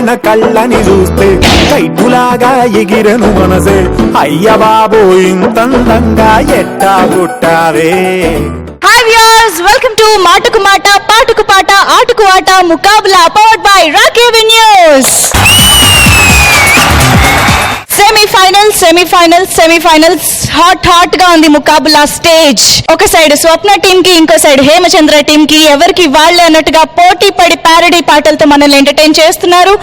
ఆయన కళ్ళని చూస్తే కైటులాగా ఎగిరెను మనసే. అయ్య బాబో ఇంతందంగా ఎట్టా పుట్టావే. హాయ్ వ్యూయర్స్, వెల్కమ్ టు మాటకు మాట పాటకు పాట ఆటకు ఆట ముకాబలా పవర్డ్ బై రాకేవి న్యూస్. సెమీఫైనల్స్ హాట్ గా ఉంది ముకాబలా స్టేజ్. ఒక సైడ్ స్వప్న టీమ్ కి, ఇంకో సైడ్ హేమచంద్ర టీమ్ కి ఎవరికి వాళ్ళే అన్నట్టుగా పోటీ పడి ప్యారడీ పాటలతో మనల్ని ఎంటర్టైన్ చేస్తున్నారు.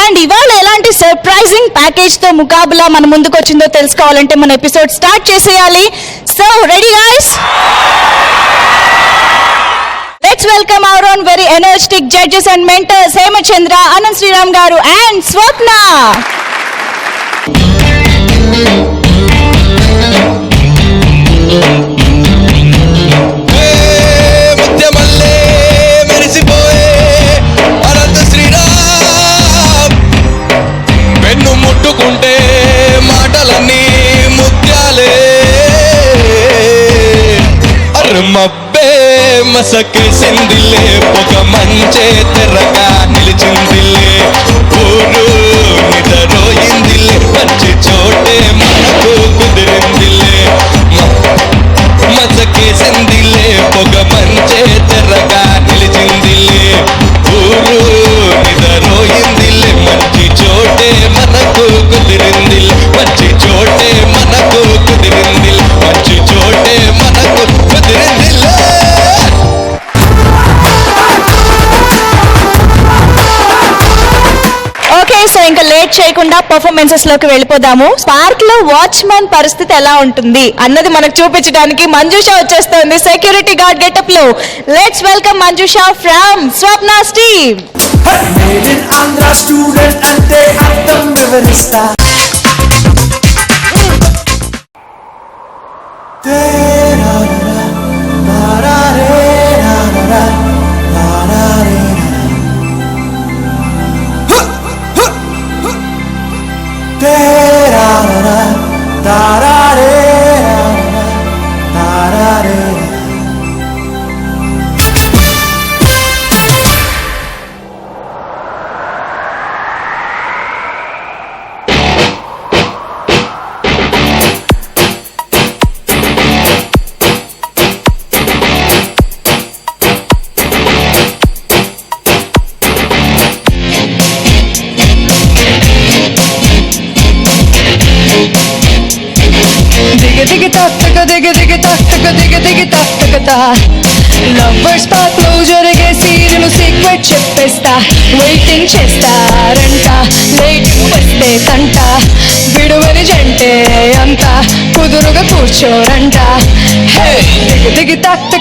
అండ్ ఇవాళ ఎలాంటి సర్ప్రైజింగ్ ప్యాకేజ్ తో ముకాబలా మన ముందుకు వచ్చిందో తెలుసుకోవాలంటే మన ఎపిసోడ్ స్టార్ట్ చేసేయాలి. So ready guys? Let's welcome our own very energetic judges and mentors, Hemachandra, Anand Sriram Garu and Swapna. ముట్టుకుంటే మాటలన్నీ ముత్యాలే. అర్మబ్బే మసకేసిందిలే, ఒక మంచే తెరగా నిలిచిందిలే. ఊరు నిద్రపోయిందిలే, మంచి చోటే మనకు కుదిరిందిలే. మసకేసిందిలే, ఒక మంచే తెరగా నిలిచిందిలే. ఊరు నిద్రపోయిందిలే, మంచి చోటే మనకు కుదిరిందిలే. మంచి చోటే మనకు కుదిరిందిలే. మంచి చోటే మనకు కుదిరిందిలే. ఓకే, సో ఇంకా లేట్ చేయకుండా పర్ఫార్మెన్సెస్ లోకి వెళ్ళిపోదాము. పార్క్ లో వాచ్మెన్ పరిస్థితి ఎలా ఉంటుంది అన్నది మనకు చూపించడానికి మంజుష వచ్చేస్తుంది సెక్యూరిటీ గార్డ్ గెటప్ లో. Let's welcome Manjusha from Swapna's team. Andhra student అంటే అర్థం వివరిస్తా. లవర్స్ పార్క్ లో జరిగే సీరియల్ సీక్రెట్ చెప్పేస్తా. వెయిటింగ్ చేస్తారంట, లేట్ వస్తే తంట. విడువని జంటే అంతా కుదురుగా కూర్చోరంట. దిగి తక్క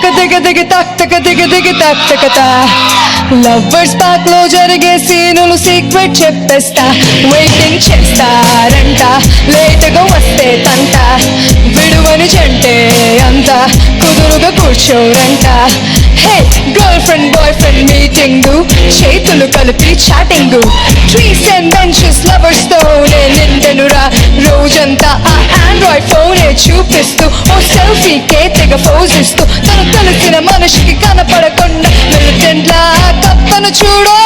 లవర్స్ పార్క్ లో జరిగే సీనులు సీక్రెట్ చెప్పేస్తా. వెయిటింగ్ చేస్తారంట, లేటుగా వస్తే తంట. విడువని జంటే అంతా కుదురుగా కూర్చోరంట. Hey girlfriend boyfriend meeting, చేతులు కలిపి chatting. Trees and benches lovers తోనే నిండెనురా రోజంతా. ఆ ఆండ్రాయిడ్ ఫోనే చూపిస్తూ ఓ సెల్ఫీకే తెగ పోజిస్తూ. తను కలిసిన మనిషికి కనపడకుండా మిలిటెంట్లా కప్పను చూడో.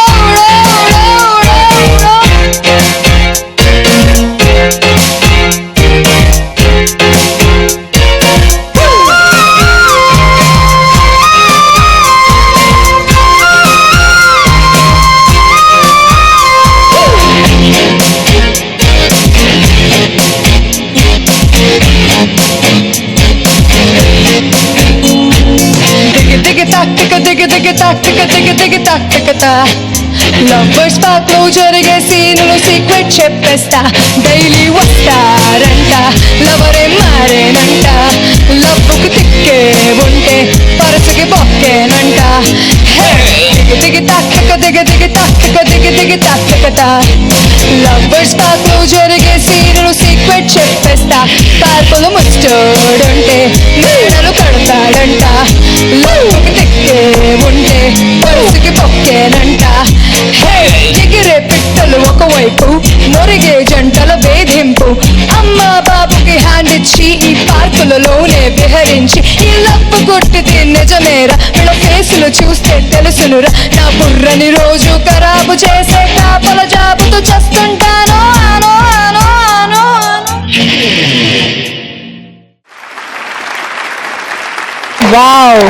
లవర్స్ పార్క్ లో జరిగే సీనులు సీక్రెట్ చెప్పేస్తా. డైలీ వస్తారంట, లవరే మారేనంట. లవ్వుకు తిక్కే ఉంటే పరసకి బొక్కేనంట. లవర్స్ పార్క్ లో జరిగే సీనులు సీక్రెట్ చెప్పేస్తా. పార్కులు ముచ్చోడుంటే మేడలు కడతాడంట. లవ్వుకు తిక్కే ఉంటే పరసకి బొక్కేనంట. ఎగిరే పిట్టలు ఒకవైపు, నొరిగే జంటల వేధింపు. అమ్మ బాబుకి హ్యాండ్ ఇచ్చి ఈ పార్క్ తలుపులలోనే విహరించి ఈ లప్పు కొట్టిది నిజమేరా వీళ్ళ ఫేసులు చూస్తే తెలుసునురా నా బుర్రని రోజు ఖరాబు చేసే కాపల జాబుతో చేస్తుంటాను ఆనో ఆనో ఆనో వావ్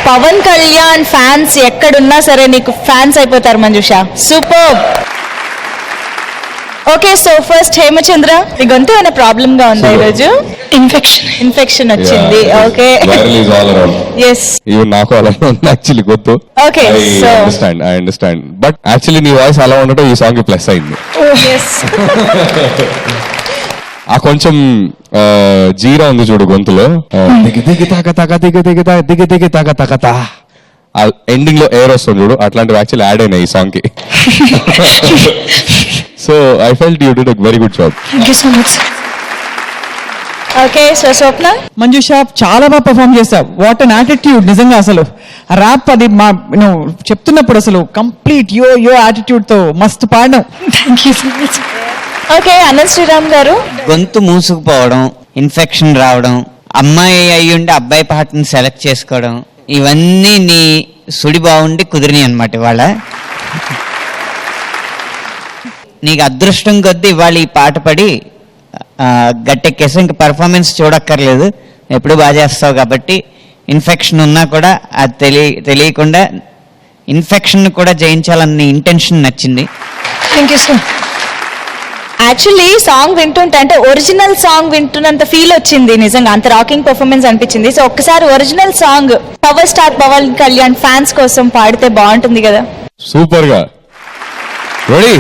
పవన్ కళ్యాణ్ ఫ్యాన్స్ ఎక్కడున్నా సరే నీకు ఫ్యాన్స్ అయిపోతారు Manjusha super okay so first Hemachandra నీ గొంతు ఏమైనా ప్రాబ్లమ్ గా ఉందా ఈరోజు ఇన్ఫెక్షన్ వచ్చింది okay viral is all around yes even నాకు అలా యాక్చువల్లీ గొంతు Okay, so- I understand but actually నీ వాయిస్ అలా ఉండటం ఈ సాంగ్ ప్లస్ అయింది ఎస్ ఆ కొంచెం జీరా ఉంది చూడు గొంతులో దిగి దిగి తాక తాక దిగి దిగి తాక దిగి దిగి తాక తాక తా ఆ ఎండింగ్ లో ఎయిర్ వస్తుంది చూడు అట్లాంటివి యాక్చువల్లీ యాడ్ అయినాయి ఈ సాంగ్ కి so I felt you did a very good job thank you so much okay so Swapna Manjusha చాలా బాగా పర్ఫామ్ చేస్తావు వాట్ అన్ యాటిట్యూడ్ నిజంగా అసలు ర్యాప్ అది మా నువ్వు చెప్తున్నప్పుడు అసలు కంప్లీట్ యో యాటిట్యూడ్ తో మస్తు పాడడం thank you so much okay Anant Sriram garu గొంతు మూసుకుపోవడం ఇన్ఫెక్షన్ రావడం అమ్మాయి అయ్యుండి అబ్బాయి పాటను సెలెక్ట్ చేసుకోవడం ఇవన్నీ నీ సుడి బాగుండి కుదిరినాయి అనమాట ఇవాళ నీకు అదృష్టం కొద్దీ ఇవాళ ఈ పాట పడి గట్టెక్కేసి ఇంక పర్ఫార్మెన్స్ చూడక్కర్లేదు ఎప్పుడు బాగా చేస్తావు కాబట్టి ఇన్ఫెక్షన్ ఉన్నా కూడా అది తెలియకుండా ఇన్ఫెక్షన్ కూడా జయించాలన్న ఇంటెన్షన్ నచ్చింది thank you so actually song వింటుంటే అంటే ఒరిజినల్ సాంగ్ వింటున్నంత ఫీల్ వచ్చింది నిజంగా అంత రాకింగ్ పర్ఫార్మెన్స్ అనిపించింది సో ఒక్కసారి original song power star Pawan Kalyan fans కోసం పాడితే బాగుంటుంది కదా సూపర్ గా రెడీ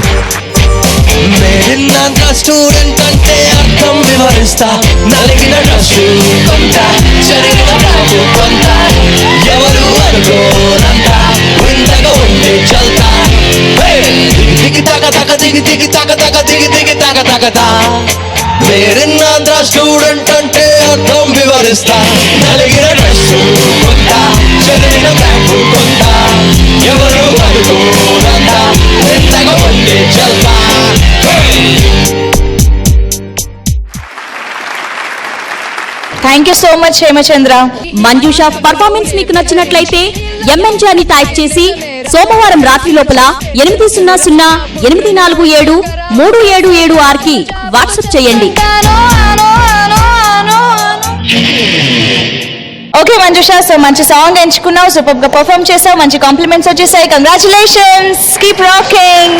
మేరిన్నాంధ్ర స్టూడెంట్ అంటే అర్థం వివరిస్తా నలిగిన డ్రెస్సు కొంత జరిగిన బ్యాగు కొంత ఎవరు అనుకోనంత వింతగా ఉండే చల్తా దిగి తగ తగ దిగి దిగి తగ తగ దిగి దిగి తగ తగ తా మేరిన్నాంధ్ర స్టూడెంట్ అంటే అర్థం వివరిస్తా నలిగిన డ్రెస్సు కొంత జరిగిన బ్యాగు కొంత ఎవరు అనుకోనంత వింతగా ఉండే చల్తా thank you so much Hemachandra Manjusha performance మీకు నచ్చినట్లయితే ఎంఎన్జీ అని టైప్ చేసి సోమవారం రాత్రి లోపల 8008473776 కి వాట్సాప్ చేయండి. ఓకే మంజుష సో మంచి సాంగ్ ఎంచుకున్నావు సూపర్ గా పర్ఫార్మ్ చేసావు మంచి కాంప్లిమెంట్స్ వచ్చేసాయి congratulations keep rocking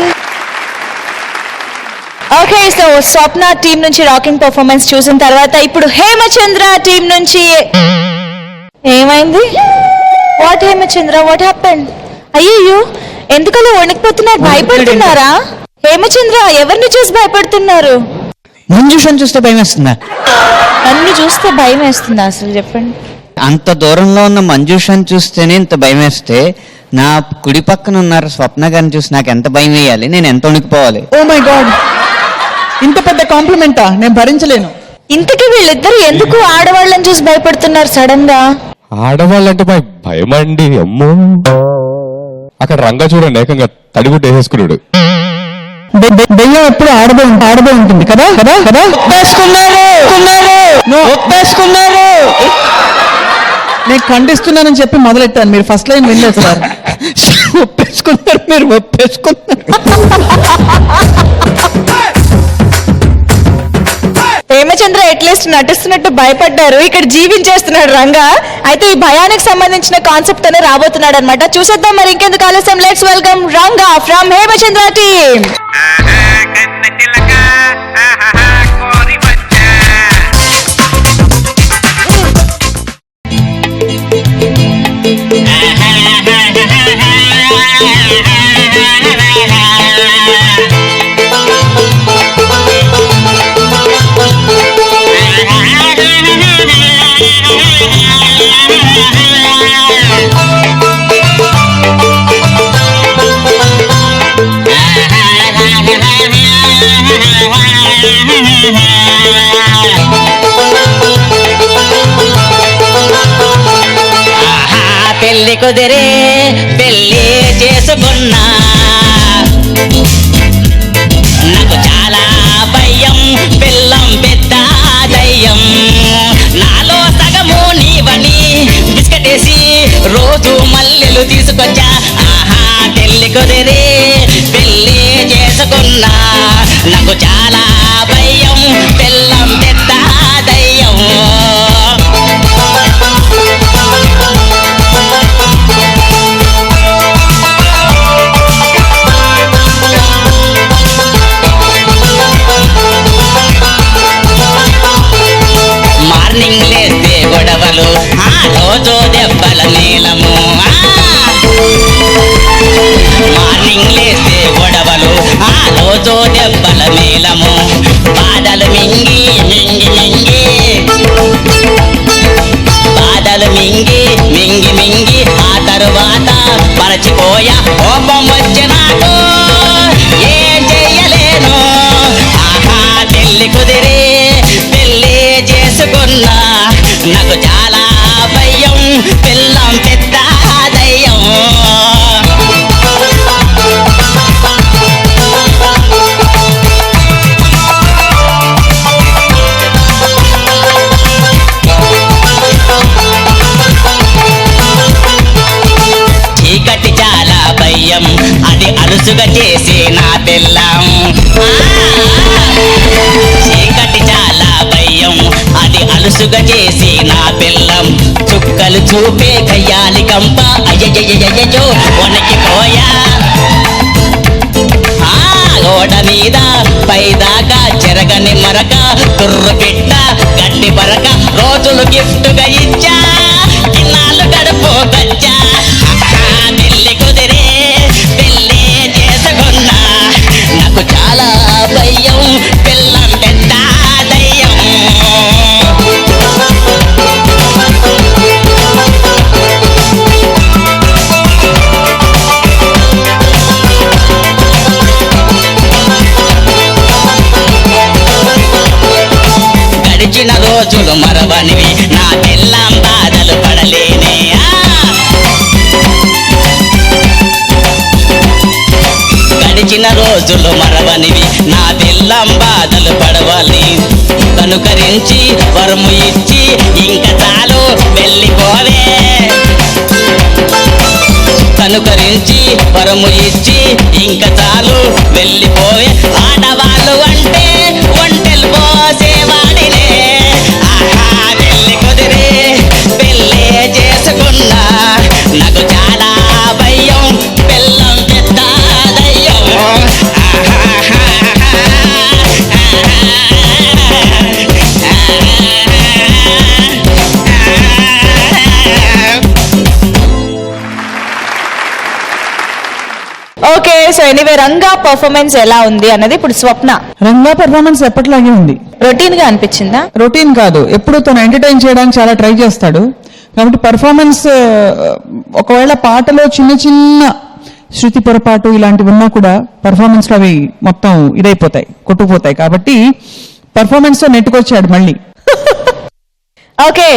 okay so Swapna team నుంచి రాకింగ్ పర్ఫార్మెన్స్ చూసిన తర్వాత ఇప్పుడు హేమచంద్ర టీం నుంచి ఏమైంది వాట్ హేమచంద్ర వాట్ హ్యాపెండ్ అయ్యో ఎందుకలా వణికిపోతున్నారు భయపడుతున్నారా హేమచంద్ర ఎవరిని చూసి భయపడుతున్నారు మంజుషని చూస్తే భయం వేస్తుందా నన్ను చూస్తే భయం వేస్తుందా అసలు చెప్పండి అంత దూరంలో ఉన్న మంజుషని చూస్తేనే ఇంత భయం వేస్తే నా కుడి పక్కన ఉన్నారు స్వప్న గారిని చూసి నాకు ఎంత భయం వేయాలి నేను ఎంత వణికిపోవాలి ఓ మై గాడ్ ఇంత పెద్ద కాంప్లిమెంటా నేను భరించలేను ఇంతకీ వీళ్ళిద్దరు ఎందుకు ఆడవాళ్ళని చూసి భయపడుతున్నారు సడన్ గా ఆడవాళ్ళంటే భయం అండి అమ్మో అక్కడ రంగా చూడండి ఏకంగా తడిగుడ్డ వేసేసుకున్నాడు దెయ్యం ఎప్పుడు ఆడబో ఉంటుంది కదా కదా కదా ఒప్పేసుకున్నారు నేను ఖండిస్తున్నానని చెప్పి మొదలెట్టాను మీరు ఫస్ట్ లైన్ వినలేదు సార్ ఒప్పేసుకున్నారు మీరు ఒప్పేసుకున్నారు హేమచంద్ర ఎట్లీస్ట్ నటిస్తున్నట్టు భయపడ్డారు ఇక్కడ జీవించేస్తున్నాడు రంగా అయితే ఈ భయానికి సంబంధించిన కాన్సెప్ట్ అనే రాబోతున్నాడు అనమాట చూసేద్దాం మరి ఇంకెందుకు ఆలస్యం let's welcome Ranga from Hemachandra team పెళ్లి కుదిరే పెళ్లి చేసుకున్నా నాకు చాలా భయం పిల్లం పెద్ద దయ్యం నాలో తీసుకొచ్చా ఆహా పెళ్లి కుదిరి పెళ్లి చేసుకున్నా నాకు చాలా భయం పిల్లం పెద్ద దయ్యం మార్నింగ్ లేస్తే గొడవలు ఆ రోజు దెబ్బల నీలము మార్నింగ్ లేస్తే గొడవలు ఆ రోజు దెబ్బల నీలము బాధలు మింగి మింగి మింగి బాధలు మింగి మింగి మింగి ఆ తరువాత మరచిపోయా కోపం వచ్చి నాకు ఏం చెయ్యలేను ఆహా పెళ్లి కుదిరి పెళ్లి చేసుకున్నా నాకు చాలా భయం పిల్లం పెద్ద దయ్యం చీకటి చాలా భయం అది అలుసుగా చేసి నా పిల్లం చీకటి చాలా భయం అది అలుసుగా చేసి నా పిల్లం చుక్కలు చూపే కయ్యాలి కంప అయ్యయ్యో వణికిపోయా గోడ మీద పైదాకా చెరగని మరక తుర్రు పెట్ట గడ్డి పరక రోజులు గిఫ్ట్గా ఇచ్చా ఇన్నాళ్ళు గడుపుకొచ్చా పెళ్లి కుదిరే పెళ్లి చేసుకున్నా నాకు చాలా భయం పిల్లం పెద్ద దయ్యం గడిచిన రోజులు మరవనివి నా పిల్లం బాధలు పడలేనే గడిచిన రోజులు మరవనివి నా పిల్లం బాధలు పడవాలి కనుకరించి వరము ఇచ్చి ఇంకా చాలు వెళ్ళిపోవే కనుకరించి వరము ఇచ్చి ఇంకా చాలు వెళ్ళిపోవే ఆడవాళ్ళు అంటే ఒంటెలు పోసేవాడినే ఆహా పెళ్లి కుదిరి పెళ్ళి చేసుకున్నా నాకు చాలా భయం పిల్లం పెద్ద దయ్యం okay, so anyway Ranga performance ఎలా ఉంది అన్నది ఇప్పుడు స్వప్న. రంగా పెర్ఫార్మెన్స్ ఎప్పటిలాగే ఉంది. రొటీన్ గా అనిపించిందా? రొటీన్ కాదు, ఎప్పుడు తను ఎంటర్టైన్ చేయడానికి చాలా ట్రై చేస్తాడు. కాబట్టి పర్ఫార్మెన్స్ ఒకవేళ పాటలో చిన్న చిన్న శృతి పొరపాటు ఇలాంటివి ఉన్నా కూడా పర్ఫార్మెన్స్ లో అవి మొత్తం ఇదైపోతాయి, కొట్టుకుపోతాయి. కాబట్టి పర్ఫార్మెన్స్ తో నెట్టుకొచ్చాడు మళ్ళీ. ఓకే,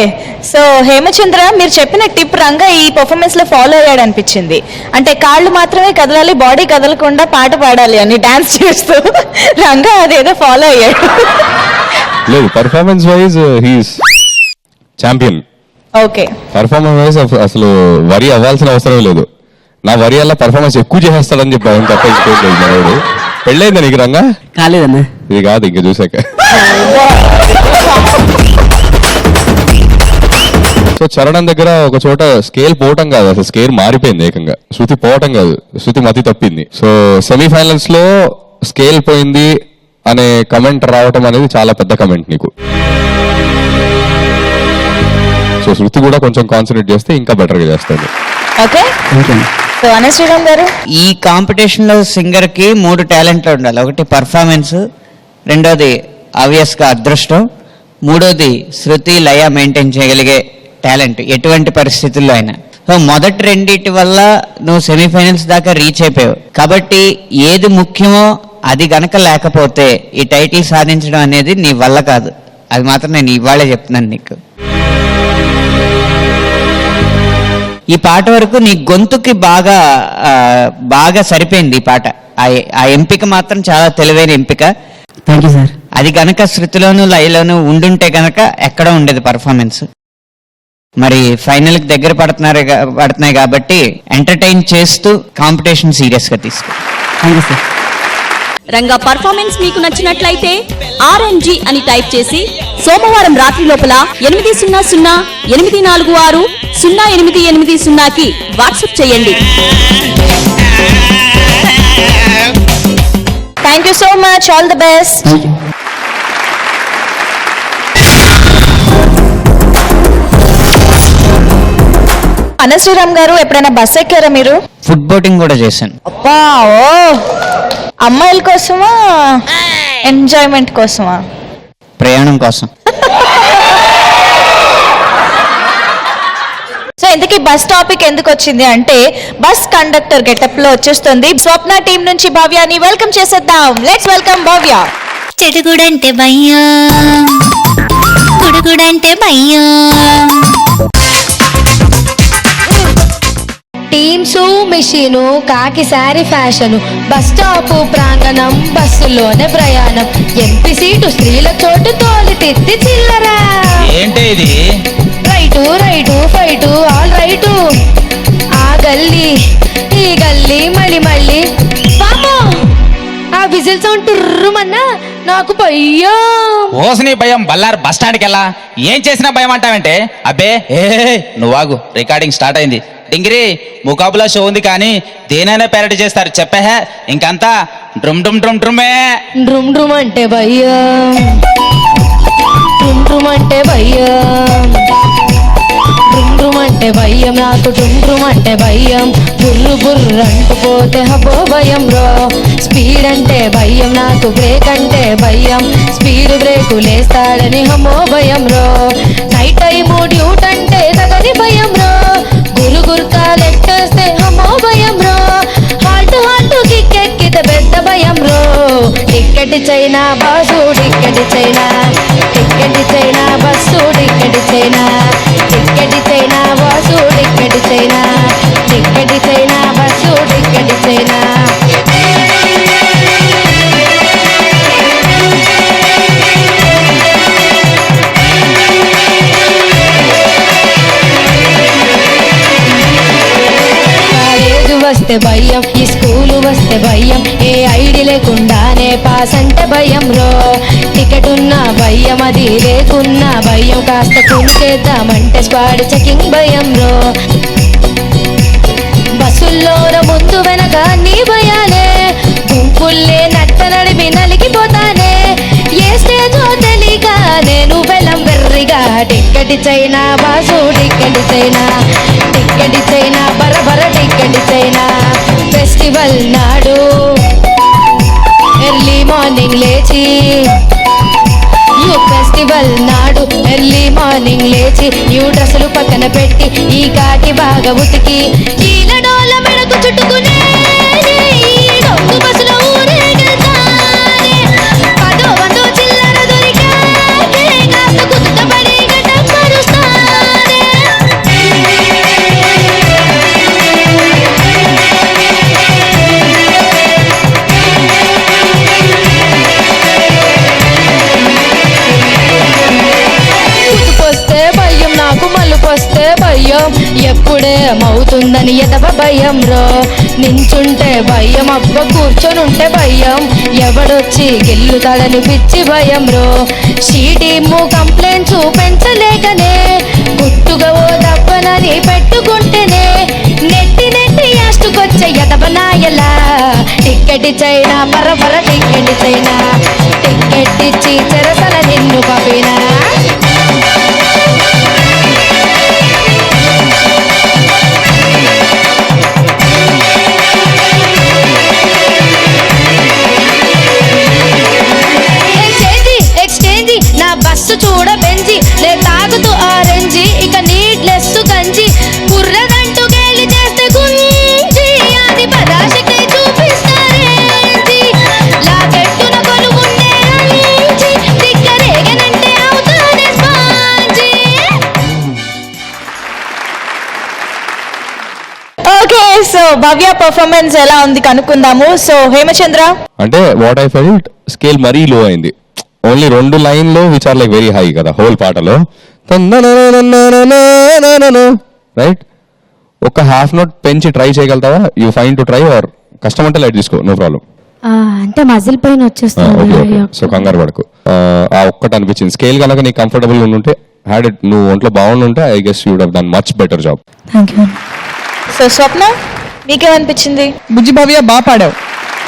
సో హేమచంద్ర, మీరు చెప్పిన టిప్ రంగా ఈ పర్ఫార్మెన్స్ లో ఫాలో అయ్యాడు అనిపించింది. అంటే కాళ్ళు మాత్రమే కదలాలి, బాడీ కదలకుండా పాట పాడాలి అని డాన్స్ చేస్తూ రంగా అదేదో ఫాలో అయ్యాడు. లేదు, performance wise he's champion. Okay, performance wise అసలు వరి అవ్వాల్సిన అవసరం లేదు. నా వరి అలా పర్ఫార్మెన్స్ ఎక్కువ చేసేస్తాడని చెప్పాను తప్ప ఇంకోలేదు. మనోడు పెళ్ళైందా నీకు రంగా? కాలేదన్నా. ఇది కాదు ఇంకా చూసాక. సో చరణం దగ్గర ఒక చోట స్కేల్ పోవటం కాదు, అసలు స్కేల్ మారిపోయింది ఏకంగా. శృతి పోవటం కాదు, శృతి మతి తప్పింది. సో సెమీఫైనల్స్ లో స్కేల్ పోయింది అనే కమెంట్ రావటం అనేది చాలా పెద్ద కమెంట్ నీకు. సో శృతి కూడా కొంచెం కాన్సన్ట్రేట్ చేస్తే ఇంకా బెటర్ గా చేస్తుంది. ఓకే, సో అనస్ శ్రీరామ్ గారు, ఈ కాంపిటీషన్ లో సింగర్ కి 3 టాలెంట్లు ఉండాలి. ఒకటి పర్ఫార్మెన్స్, రెండోది ఆబ్వియస్ గా అదృష్టం, మూడోది శృతి లయ మెయింటైన్ చేయగలిగే టాలెంట్ ఎటువంటి పరిస్థితుల్లో అయినా. సో మొదటి రెండింటి వల్ల నువ్వు సెమీఫైనల్స్ దాకా రీచ్ అయిపోయావు. కాబట్టి ఏది ముఖ్యమో అది గనక లేకపోతే ఈ టైటిల్ సాధించడం అనేది నీ వల్ల కాదు. అది మాత్రం నేను ఇవాళే చెప్తున్నాను నీకు. ఈ పాట వరకు నీ గొంతుకి బాగా సరిపోయింది ఈ పాట. ఆ ఎంపిక మాత్రం చాలా తెలివైన ఎంపిక. Thank you sir. అది గనక శృతిలోను లయలోను ఉండుంటే గనక ఎక్కడ ఉండేది పర్ఫార్మెన్స్. మరి ఫైనల్ కి దగ్గర పడుతున్నాయి కాబట్టి ఎంటర్టైన్ చేస్తూ కాంపిటీషన్ సీరియస్ గా తీసుకో. Thank you sir. Ranga performance మీకు నచ్చినట్లయితే RNG అని టైప్ చేసి సోమవారం రాత్రి లోపల 800-846-0880కి వాట్సాప్ చేయండి. Thank you so much, all the best. Anasriram గారు, ఎప్పుడైనా బస్ ఎక్కారా మీరు? ఫుడ్ బోటింగ్ కూడా చేశాను. అబ్బా, ఓ అమ్మాయిల కోసమా ఎంజాయ్మెంట్ కోసమా? ప్రయాణం కోసం. సో ఇంతకీ బస్ టాపిక్ ఎందుకు వచ్చింది అంటే, బస్ కండక్టర్ గెటప్ లో వచ్చేస్తుంది స్వప్న టీం నుంచి భవ్యాని. వెల్కమ్ చేసేద్దాం. లెట్స్ వెల్కమ్ భవ్య. చెడుగుడంటే భయ్యా, కుడుగుడంటే భయ్యా. టీమ్స్ మిషను, కాకి శారీ ఫ్యాషను, బస్ స్టాప్ ప్రాంగణం, బస్సులోనే ప్రయాణం, ఎంపీ సీటు, స్త్రీల చోటు, తోలి తిత్తి చిల్లరా. ఏంటి ఇది? Right right fight all right, ఆ గల్లీ ఈ గల్లీ మళ్ళీ మళ్ళీ. వామ్మో, ఆ విజిల్ సౌండ్ టుర్రుమన్నా నాకు భయం. ఓసని భయం బల్లారు బస్ స్టాండ్కి వెళ్ళా ఏం చేసినా భయం అంటావంటే? అబ్బే ఏ నువ్వాగు, రికార్డింగ్ స్టార్ట్ అయింది. డింగిరి ముకాబులా షో ఉంది కానీ దేనైనా ప్యారడీ చేస్తారు చెప్పే. ఇంకంతా డ్రుమ్ డ్రుమ్ డ్రుమ్ డ్రుమే. డ్రుమ్ డ్రుమ్ అంటే భయం, డ్రుమ్ డ్రుమ్ అంటే భయం, డ్రుమ్ డ్రుమ్ అంటే భయం నాకు, డ్రుమ్ డ్రుమ్ అంటే భయం. బుర్రు బుర్రు అంటుపోతే హబో భయం రో. స్పీడ్ అంటే భయం నాకు, బ్రేక్ అంటే భయం, స్పీడ్ బ్రేకు లేస్తాడని హమో భయం రో. నైట్ టైము డ్యూట్ అంటే తగని భయం రో. గురు గుర్తా లెక్కేస్తే హమో భయం రో. హాల్ట్ హాల్ట్ కిక్కెక్కితే పెద్ద భయం రో. టిక్కెట్ చైనా బాసు, టిక్కెట్ చైనా, టిక్కెట్ చైనా బస్సు, టిక్కెట్ చైనా, టిక్కెట్ చైనా బాసు, టిక్కెట్ చైనా, ticket China bus, ticket China. వస్తే భయం, ఈ స్కూలు వస్తే భయం, ఏ ఐడి లేకుండానే పాస్ అంటే భయం రో. టికెట్ ఉన్నా భయం, అది లేకున్నా భయం, కాస్త కునికేద్దామంటే స్పాడ్ చెకింగ్ భయం రో. బస్సుల్లోన ముందు వెనక నీ భయాలే, గుంపుల్లే నట్ట నడిపి నలిగిపోతానే. ఏ స్టేజో తెలియక నేను వెలం వెర్రిగా. టిక్కెట్ చైనా బాసు, టిక్కెట్ చైనా, టిక్కెట్ చైనా బరబర, టిక్కెట్ చైనా. ఫెస్టివల్ నాడు ఎర్లీ మార్నింగ్ లేచి, ఫెస్టివల్ నాడు ఎర్లీ మార్నింగ్ లేచి, న్యూ డ్రెస్సులు పక్కన పెట్టి, ఈ కాకి బాగా ఉతికి, ఈల డోల మెడకు చుట్టుకునే డొంగు బస్సులో ఊరేగెళ్తానే. పదో వందో చిల్లర దొరికాకే, కాస్త కుదుట పడి గడ్డ పరుస్తానే. కుతుకొస్తే భయం నాకు, మలుపొస్తే భయం, ఎప్పుడేమవుతుందని ఎదవ భయం రో. నించుంటే భయం, అబ్బ కూర్చొనుంటే భయం, ఎవడొచ్చి గిల్లుతాడని పిచ్చి భయం రో. షీటీము కంప్లైంట్స్ పెంచలేకనే, గుట్టుగా ఓ దబ్బనని పెట్టుకుంటేనే, నెట్టి నెట్టి యాస్టుకొచ్చే ఎదవ నాయలా. టిక్కెట్ చైనా పరపర, టిక్కెట్ చైనా, టిక్కెట్ ఇచ్చి చెరసల నిన్ను పంపినా. ఎక్స్చేంజి నా బస్సు చూడ బెంజి, లే తాగుతూ ఆరెంజి, ఇక నీడ్లెస్ గంజి, కుర్రదంటూ గేలి చేస్తే గుంజి, అది పరాశకై చూపిస్తారేంజి, లాకెట్టున కొలుగుండే అంజి, తిక్కరేగనంటే అవుతానే స్పాంజి. ఓకే, సో భవ్య పర్ఫార్మెన్స్ ఎలా ఉంది కనుక్కుందాము. సో హేమచంద్ర, అంటే వాట్ ఐ ఫెల్ట్, స్కేల్ మరీ లో అయింది. ఓన్లీ 2 లైన్లో which are like very high కదా హోల్ పాటలో. రైట్, ఒక హాఫ్ నోట్ పెంచి ట్రై చేయగలుగుతావా? You fine to try or కష్టం అంటే లైట్ తీసుకో, నో ప్రాబ్లం. అంటే మజిల్ పైన వచ్చేస్తుంది. సో కంగారు పడకు. ఆ ఒక్కటి అనిపించింది. స్కేల్ కనుక నీకు కంఫర్టబుల్ ఉంటే హ్యాడ్ ఇట్, నువ్వు ఒంట్లో బాగుండుంటే I guess you would have done much better job. Thank you. So Swapna మీకేమనిపించింది? బుజ్జి భవ్య బాగా పాడావు.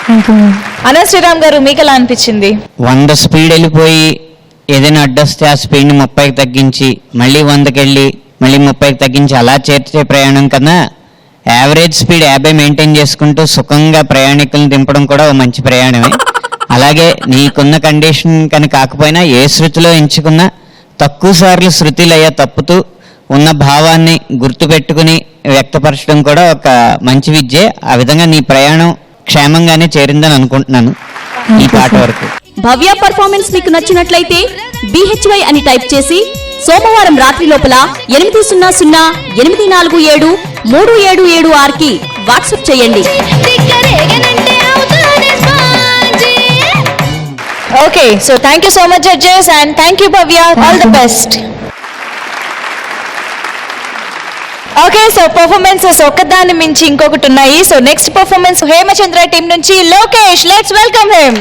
Thank you. అనంత్ శ్రీరామ్ గారు మీకు ఎలా అనిపించింది? 100 స్పీడ్ వెళ్ళిపోయి ఏదైనా అడ్డొస్తే ఆ స్పీడ్ని 30కి తగ్గించి మళ్ళీ 100కి వెళ్ళి మళ్ళీ 30కి తగ్గించి అలా చేర్చే ప్రయాణం కన్నా యావరేజ్ స్పీడ్ 50 మెయింటైన్ చేసుకుంటూ సుఖంగా ప్రయాణికులను దింపడం కూడా ఓ మంచి ప్రయాణమే. అలాగే నీకున్న కండిషన్ కానీ కాకపోయినా ఏ శృతిలో ఎంచుకున్నా తక్కువ సార్లు శృతిలయ్య తప్పుతూ ఉన్న భావాన్ని గుర్తుపెట్టుకుని వ్యక్తపరచడం కూడా ఒక మంచి విద్యే. ఆ విధంగా నీ ప్రయాణం క్షేమంగానే చేరిందని అనుకుంటున్నాను ఈ పాట వరకు. భవ్య పర్ఫార్మెన్స్ మీకు నచ్చినట్లయితే BHY అని టైప్ చేసి సోమవారం రాత్రి లోపల 8008473776 కి వాట్సాప్ చేయండి. Okay, so thank you so much judges and thank you Bhavya, all the best. Okay, so performances ఒకదాన్ని మించి ఇంకొకటి ఉన్నాయి. So next performance Hemachandra team నుంచి లోకేష్, లెట్స్ వెల్కమ్ హిమ్.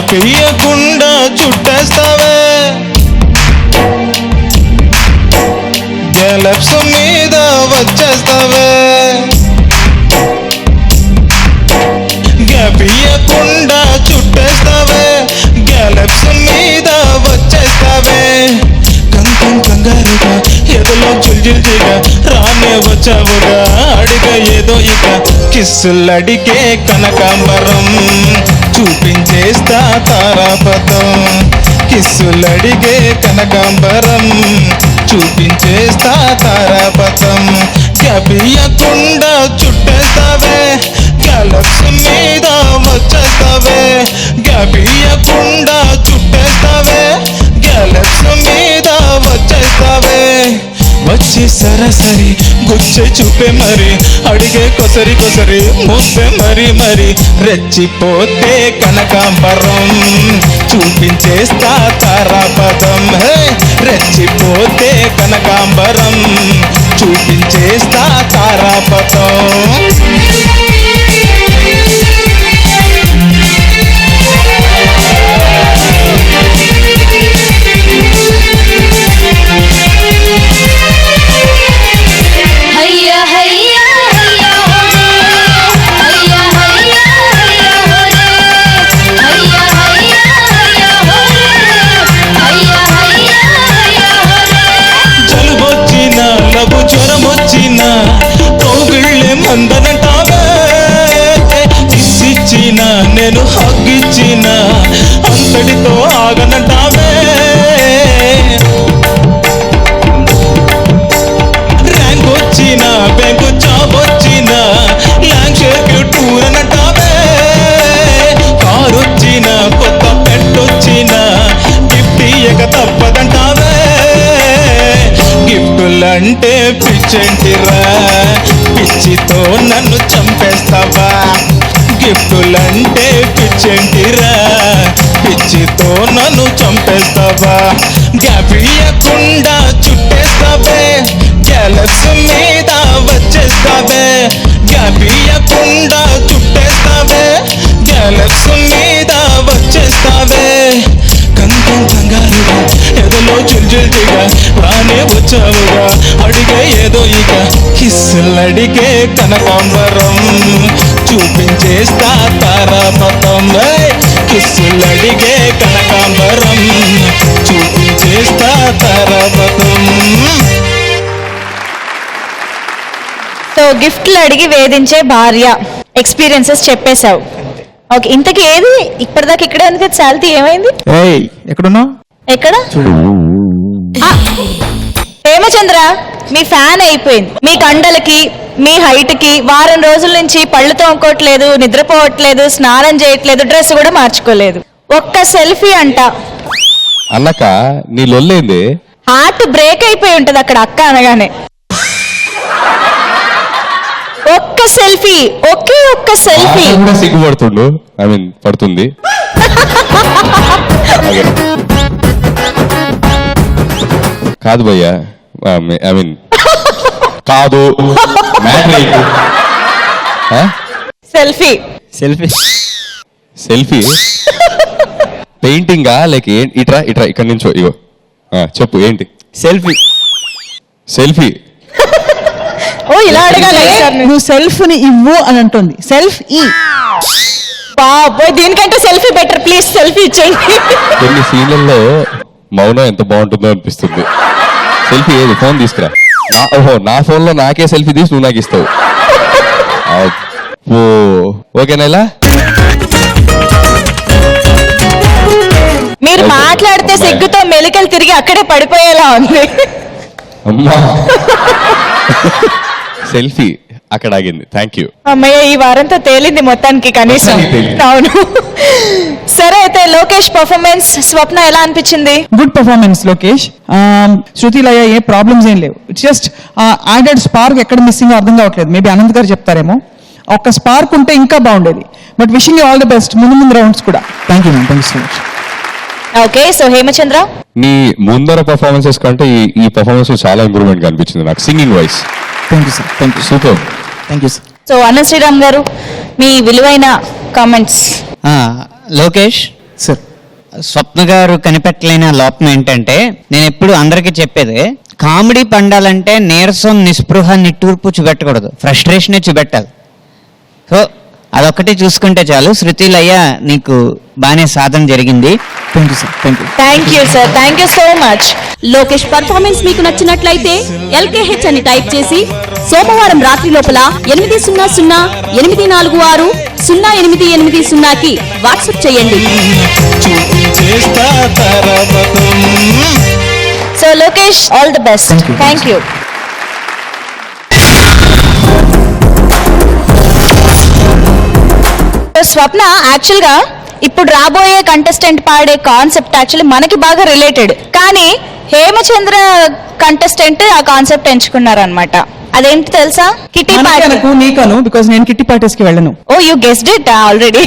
పెయ్యకుండా చుట్టేస్తావే, గెలప్స్ మీద వచ్చేస్తావే, గెయ్యకుండా చుట్టేస్తావే, గెలప్స్ మీద వచ్చేస్తావే. కంగారుగా ఎదలో చుల్జిల్జిగా రానే వచ్చావుగా, అడిగ ఏదో ఇక కిస్సులడిగే కనకాంబరం, చూపించేస్తా తారాపథం. కిస్సులడిగే కనకాంబరం, చూపించేస్తా తారాపథం. గబియకుండా చుట్టేస్తావే, గెలప్స్ మీద వచ్చేస్తావే, గబియకుండా చుట్టేస్తావే, గెలప్స్ మీద వచ్చేస్తావే. వచ్చి సరసరి గుచ్చే చూపే మరి, అడిగే కొసరి కొసరి మూసే మరి రెచ్చిపోతే కనకాంబరం, చూపించేస్తా తారాపదం. రెచ్చిపోతే కనకాంబరం, చూపించేస్తా తారాపదం. అందనంటావే, ఇచ్చిచ్చిన నేను హగ్గిచ్చిన అంతటితో ఆగనంటావే. ర్యాంక్ వచ్చిన బ్యాంకు జాబ్ వచ్చిన ల్యాండ్ షేర్కి టూర్ అనంటావే. కారు వచ్చిన కొత్త పెట్టొచ్చిన గిఫ్ట్ ఇయ్యక తప్పదంటావే. గిఫ్టులంటే పిచ్చేంటిరా, పిచ్చితో నన్ను చంపేస్తావా. గిఫ్టులంటే పిచ్చేంటిరా, పిచ్చితో నన్ను చంపేస్తావా. గ్యాపియకుండా చుట్టేస్తావే, గెలప్స్ మీద వచ్చేస్తావే. గ్యాపియకుండా చుట్టేస్తావే, గెలప్స్ మీద వచ్చేస్తావే. కంగారుగా ఎదలో చుల్చుల్చిగా రానే వచ్చావుగా, అడిగే ఏదో ఇక కిస్సులడిగే కనకాంబరం, చూపించేస్తా తారాపథం. కిస్సులడిగే కనకాంబరం, చూపించేస్తా తారాపథం. సో గిఫ్ట్లు అడిగి వేధించే భార్య ఎక్స్పీరియన్సెస్ చెప్పేశావు. ఓకే, ఇంతకీ ఏది ఇప్పటిదాకా ఇక్కడే ఉంది కదా శాలిటీ, ఏమైంది? ఎక్కడున్నావు? ఎక్కడ? హేమచంద్ర మీ ఫ్యాన్ అయిపోయింది. మీ కండలకి మీ హైట్ కి వారం రోజుల నుంచి పళ్ళు తోముకోవట్లేదు, నిద్రపోవట్లేదు, స్నానం చేయట్లేదు, డ్రెస్ కూడా మార్చుకోలేదు. ఒక్క సెల్ఫీ అంట. అన్నక నీ లొల్లేంది? హార్ట్ బ్రేక్ అయిపోయి ఉంటది అక్కడ అక్క అనగానే. ఒక్క సెల్ఫీ, ఒకే ఒక్క సెల్ఫీ. కూడా సిగ్గుపడుతుండు, ఐ మీన్ పడుతుంది. కాదు భయ్యా, ఐ మీన్ కాదు, సెల్ఫీ సెల్ఫీ సెల్ఫీ పెయింటింగా లేక ఇట్రా ఇట్రా ఇక్కడి నుంచో ఇగో చెప్పు ఏంటి సెల్ఫీ సెల్ఫీ? ఓ ఇలా అడగాలి. నువ్వు సెల్ఫ్ ని ఇవ్వు అని అంటుంది. సెల్ఫ్ ఈ బాబోయ్, దీనికంటే సెల్ఫీ బెటర్. ప్లీజ్ సెల్ఫీ ఇచ్చేయండి. కొన్ని సీన్లలో మౌనం ఎంత బాగుంటుందో అనిపిస్తుంది. సెల్ఫీ ఏది? ఫోన్ తీసుకురా. ఓహో, నా ఫోన్ లో నాకే సెల్ఫీ తీసి నువ్వు నాకు ఇస్తావు. ఓకేనా? ఇలా మీరు మాట్లాడితే సిగ్గుతో మెలికలు తిరిగి అక్కడే పడిపోయేలా ఉంది. అమ్మా సెల్ఫీ అక్కడ ఆగింది. థ్యాంక్ యూ అమ్మయ్య, ఈ వారంతో తేలింది మొత్తానికి కనీసం. అవును. సరే అయితే లోకేష్ పర్ఫార్మెన్స్, స్వప్న ఎలా అనిపించింది? Good performance Lokesh. శృతి లయ ఏ ప్రాబ్లమ్స్ ఏం లేవు. ఇట్స్ జస్ట్ యాడెడ్ స్పార్క్ ఎక్కడ మిస్సింగ్ అర్థం కావట్లేదు. మేబీ అనంత్ గారు చెప్తారేమో. ఒక్క స్పార్క్ ఉంటే ఇంకా బాగుండేది. But wishing you all the best ముందు రౌండ్స్ కూడా. Thank you ma'am, thank you so much. Okay, so Hemachandra, నీ ముందర పర్ఫార్మెన్సెస్ కంటే ఈ పర్ఫార్మెన్స్ చాలా ఇంప్రూవ్మెంట్ కనిపించింది నాకు, singing voice. Thank you sir, thank you, super. Thank you sir. So Anna Sriram గారు, మీ విలువైన కామెంట్స్. లోకేష్ సార్, స్వప్న గారు కనిపెట్టలేని లోపం ఏంటంటే, నేను ఎప్పుడు అందరికీ చెప్పేది, కామెడీ పండాలంటే నీరసం, నిస్పృహ, నిట్టూర్పు చూపెట్టకూడదు, ఫ్రస్ట్రేషనే చూపెట్టాలి. సో అదొక్కటి చూసుకుంటే చాలు. శృతి లయ నీకు బాగానే సాధన జరిగింది. Thank you sir, thank you. Thank you sir, thank you so much. Lokesh performance మీకు నచ్చినట్లయితే LKH అని టైప్ చేసి సోమవారం రాత్రి లోపల 800-846-0880కి వాట్సాప్ చేయండి. So Lokesh, all the best. Thank you. Swapna, actual గా ఇప్పుడు రాబోయే కంటెస్టెంట్ పాడే కాన్సెప్ట్ యాక్చువల్లీ మనకి బాగా రిలేటెడ్, కానీ హేమచంద్ర కంటెస్టెంట్ ఆ కాన్సెప్ట్ ఎంచుకున్నారనమాట. అదేంటి తెలుసా? Kitty party. నీకను, బికాస్ నేను కిట్టి పార్టీస్ కి వెళ్ళను. Oh, you guessed it already.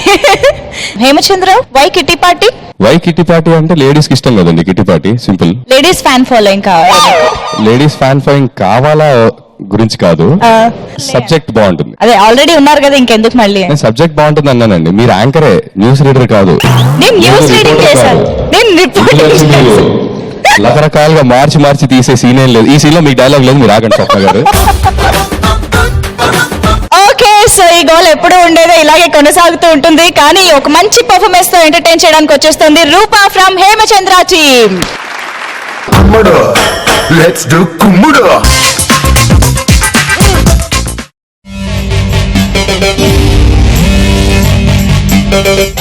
Hemachandra, why kitty party? Why kitty party అంటే లేడీస్ కి ఇష్టం కదండి kitty party, simple. Ladies fan following కావాలి. లేడీస్ ఫ్యాన్ ఫాలోయింగ్ కావాలా గురించి కాదు, సబ్జెక్ట్ బాగుంటుంది. అదే ఆల్రెడీ ఉన్నారు కదా, ఇంకెందుకు మళ్ళీ? సబ్జెక్ట్ బాగుంటుంది అన్నానండి. మీరు యాంకరే, న్యూస్ రీడర్ కాదు. నేను న్యూస్ రీడింగ్ చేశాను, నేను రిపోర్టింగ్. రకరకాలుగా మార్చి తీసే సీన్ ఏం లేదు. ఈ సీన్ లో మీకు డైలాగ్ లేదు, మీరు ఆగండి స్వప్న గారు. ఓకే, సో ఈ గోల్ ఎప్పుడు ఉండేదో ఇలాగే కొనసాగుతూ ఉంటుంది, కానీ ఒక మంచి పర్ఫార్మెన్స్ తో ఎంటర్టైన్ చేయడానికి వచ్చేస్తుంది Rupa from Hemachandra team. Let's do కుమ్ముడు.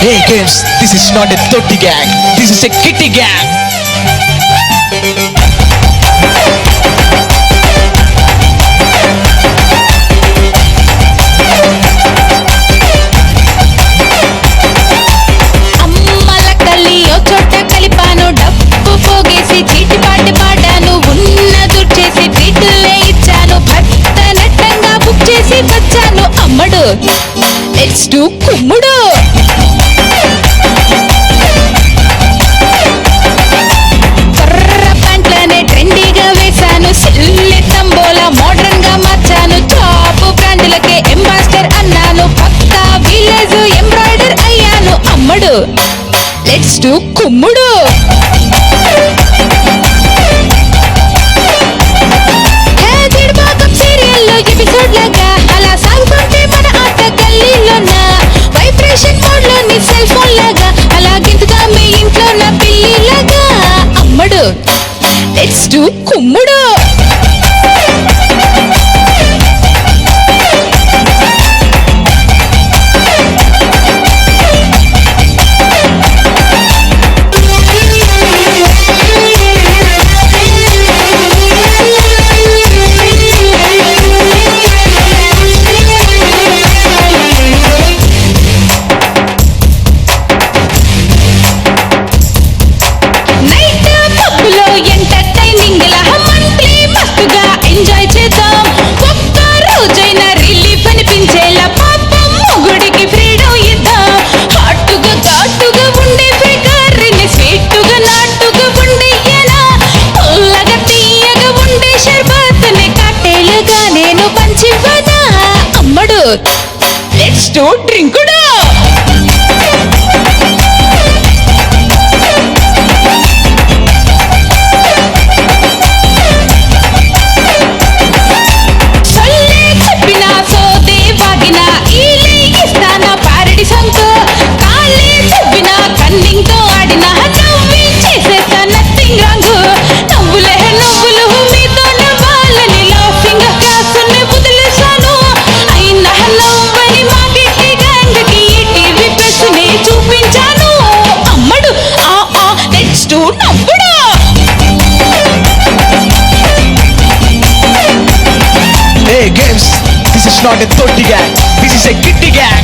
Hey kids, this is not a Totti gang, this is a Kitty gang. అమ్మల కల్లి ఓ చోట కలిపాను, డబ్బు పోగేసి చీటి పాటి పాడాను, ఉన్న దుర్చేసి ట్రీట్లే ఇచ్చాను, భర్త నట్టంగా బుక్ చేసి వచ్చాను. అమ్మడు, లెట్స్ డు కుమ్ముడు. కర్ర ప్యాంట్లనే ట్రెండీగా వేశాను, సిల్లి తంబోలా మోడర్న్ గా మార్చాను, టాప్ బ్రాండ్లకే అంబాసిడర్ అన్నాను, పక్కా విలేజ్ ఎంబ్రాయిడర్ అయ్యాను. అమ్మడు, లెట్స్ డు కుమ్ముడు. సీరియల్లో ఎపిసోడ్ లాగా అలా సాగుతుంటే మన ఆట గల్లీలోన, వైబ్రేషన్ మోడ్ లో నీ సెల్ ఫోన్ లాగా, అలా గింతగా మీ ఇంట్లో నా పిల్లి లాగా. అమ్మడు, లెట్స్ డు కుమ్ముడు. ఎండింగ్ తో ఆడిన నవ్వి చేసేస్తా నథింగ్ రాంగ్ నవ్వులే నవ్వులు మీతో నవ్వాలని లాఫింగ్ క్లాసుని వదిలేశాను అయినా నవ్వని మా గిట్టి గ్యాంగ్ కి టీవీ ప్రెస్ ని చూపించాను అమ్మడు next నవ్వుడా Hey games, this is not a Totti gang, this is a Kitty gang.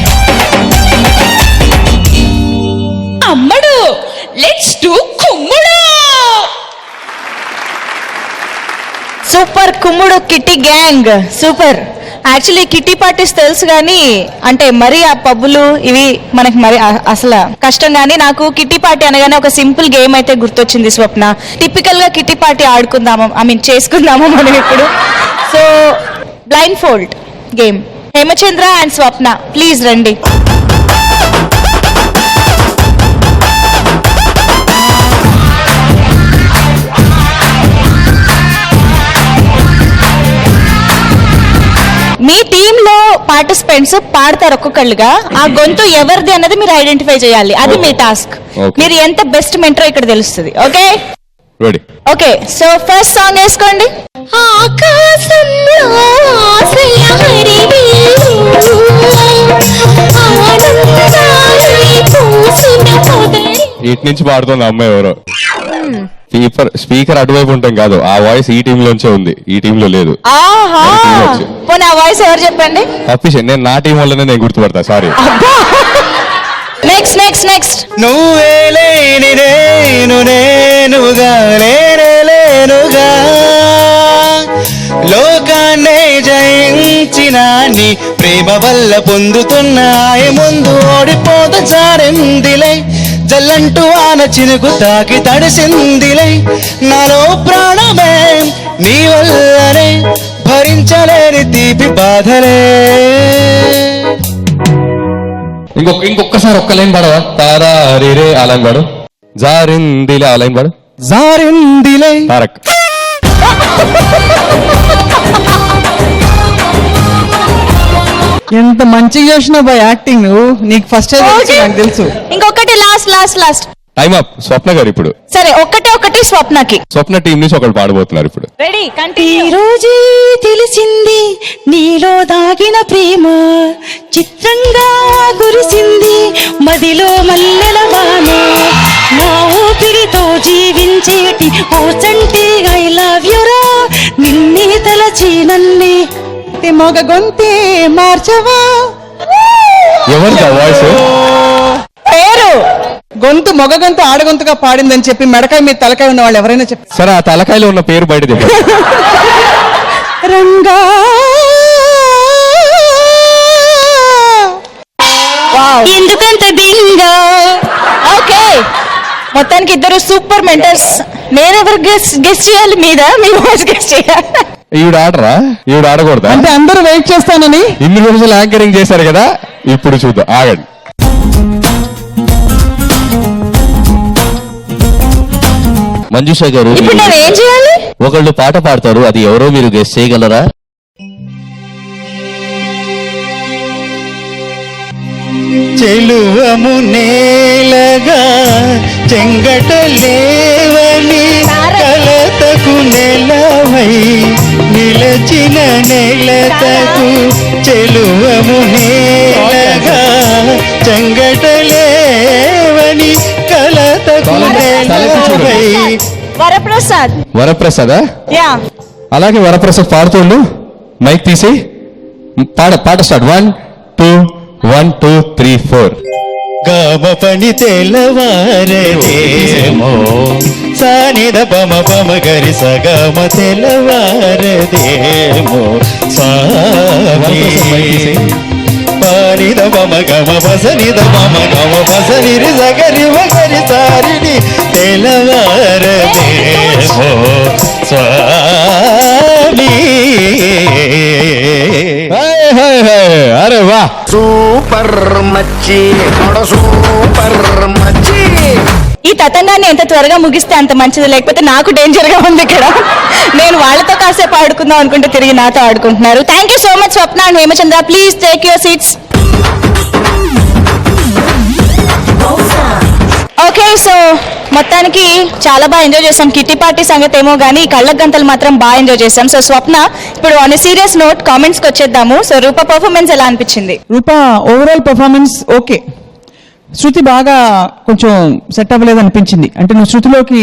అమ్మడు లెట్స్ డు కుమ్ముడు సూపర్ కుమ్ముడు kitty gang super. Actually kitty parties తెలుసు కానీ అంటే మరి ఆ పబ్బులు ఇవి మనకి మరి అసలు కష్టం. కానీ నాకు కిట్టి పార్టీ అనగానే ఒక సింపుల్ గేమ్ అయితే గుర్తొచ్చింది స్వప్న. టిపికల్ గా కిట్టి పార్టీ ఆడుకుందాము, చేసుకుందాము మనం ఇప్పుడు. So blind fold game. Hemachandra and Swapna please రండి. మీ టీమ్ లో పార్టిసిపెంట్స్ పాడతారు ఒక్కొక్కళ్ళుగా. ఆ గొంతు ఎవరిది అన్నది మీరు ఐడెంటిఫై చేయాలి. అది మీ టాస్క్. మీరు ఎంత బెస్ట్ మెంటరో ఇక్కడ తెలుస్తుంది. Okay okay. So first song వేసుకోండి. ఆకాశంలో ఆశల హరివిల్లు ఆనందాన్ని పూసిన పొదరి. ఇటు నుంచి పాడుతుంది అమ్మాయి ఎవరో. స్పీకర్ అటువైపు ఉంటాం కాదు, ఆ వాయిస్ ఈ టీమ్ లోంచే ఉంది, ఈ టీమ్ లో లేదు. పోనీ ఆ వాయిస్ ఎవరు చెప్పండి. తప్పిసే నేను నా టీం వల్లనే నేను గుర్తుపడతా. సారీ. Next next next. నువ్వే లేని నేను నేనుగా లేనుగా లోకాన్నే జయించిన నీ ప్రేమ వల్ల పొందుతున్న ముందు ఓడిపోత జారిందిలే జల్లంటూ ఆన చినుకు తాకి తడిసిందిలే నాలో ప్రాణమే నీ వల్లనే భరించలేని తీపి బాధలే. ఇంకొకసారి ఒక్క లైన్ పాడవా? తారా రే ఆ లైన్ పాడు. జారిందిలే ఆ లైన్ పాడు. జారిందిలే తారక్. ఎంత మంచిగా చేసినావు బై యాక్టింగ్. నీకు ఫస్ట్ నాకు తెలుసు. ఇంకొకటి last last last. Time up. Swapna గారు ఇప్పుడు. సరే ఒకటి స్వప్నకి. స్వప్న టీం నుంచి ఒకళ్ళు పాడబోతున్నారు ఇప్పుడు. Ready continue. ఈ రోజే తెలిసింది నీలో దాగిన ప్రేమ చిత్రంగా కురిసింది మదిలో మల్లెల వాన నా ఊపిరితో జీవించేటి ఓ చంటి ఐ లవ్ యు రా నిన్నే తలచి నన్నే మొగ గొంతే మార్చవా. ఎవరిదా వాయిస్? పేరు గొంతు మొగ గొంతు ఆడగొంతుగా పాడిందని చెప్పి మెడకాయ మీద తలకాయ ఉన్న వాళ్ళు ఎవరైనా చెప్పి. సరే ఆ తలకాయలో ఉన్న పేరు బయట చెప్పండి. రంగా. ఎందుకంత బింగా. ఓకే మొత్తానికి ఇద్దరు సూపర్ మెంటర్స్. నేనెవరు గెస్ట్ చేయాలి మీద మీ వాయిస్ గెస్ట్ చేయాలి. ఈవిడ ఆడరా? ఈవిడ ఆడకూడదా? అంటే అందరూ వెయిట్ చేస్తానని ఇన్ని రోజులు యాంకరింగ్ చేశారు కదా, ఇప్పుడు చూద్దాం. ఆగండి. మంజుష గారు, ఇప్పుడు నేను ఏం చేయాలి? ఒకళ్ళు పాట పాడతారు, అది ఎవరో మీరు గెస్ చేయగలరా? చెలువము నేలగా చెంగటలేవని కలతకు నెలవై నిలచిన నెలతకు చెలువము నేలగా చెంగటలేవని కలతకు నెలవై. వరప్రసాద్. వరప్రసాదా? యా. అలాగే వరప్రసాద్ పాడుతుండు. మైక్ తీసి పాట స్టార్ట్. 1 2 1 2 3 4. గామ పని తెల్లవారదేమో సానిద పమ పమ గరి సగమ తెల్లవారదేమో స్వామి పానిద పమ గమ పసనిద పమ గమ పసనిరి సగరి వగరి సారిని తెల్లవారదేమో స్వామి. అరే వా, సూపర్ మచ్చి సూపర్ మచ్చి. ఈ తతంగాన్ని ఎంత త్వరగా ముగిస్తే అంత మంచిది, లేకపోతే నాకు డేంజర్ గా ఉంది ఇక్కడ. నేను వాళ్ళతో కాసేపు ఆడుకుందాం అనుకుంటే తిరిగి నాతో ఆడుకుంటున్నారు. Thank you so much Swapna and Hemachandra. Please take your seats. Okay, so మొత్తానికి చాలా బాగా ఎంజాయ్ చేసాం. కిట్టి పార్టీ సంగతి ఏమో కానీ కళ్ళ గంటలు మాత్రం బాగా ఎంజాయ్ చేసాం. సో స్వప్న, ఇప్పుడు ఆన్ సీరియస్ నోట్ కామెంట్స్కి వచ్చేద్దాము. సో రూప పర్ఫార్మెన్స్ ఎలా అనిపించింది? Rupa overall performance okay. శృతి బాగా కొంచెం సెట్ అవ్వలేదు అనిపించింది. అంటే నువ్వు శృతిలోకి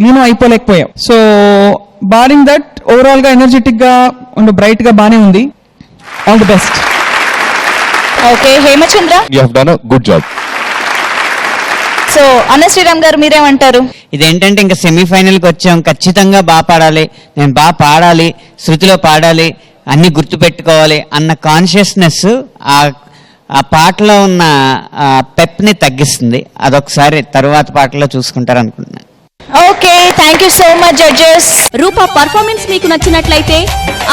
లీనం అయిపోలేకపోయావు. సో బారింగ్ దట్ ఓవరాల్ గా ఎనర్జెటిక్ గా బ్రైట్ గా బానే ఉంది. All the best. Okay, Hemachandra, you have done a good job. So Anna Sriram గారు మీరేమంటారు? ఇదేంటంటే ఇంకా సెమీఫైనల్కి వచ్చాం, ఖచ్చితంగా బాగా పాడాలి, నేను బాగా పాడాలి, శృతిలో పాడాలి, అన్ని గుర్తుపెట్టుకోవాలి అన్న కాన్షియస్నెస్ ఆ పాటలో ఉన్న పెప్ని తగ్గిస్తుంది. అదొకసారి తరువాత పాటలో చూసుకుంటారు అనుకుంటున్నాను. Okay, thank you so much judges. Roopa performance మీకు నచ్చినట్లయితే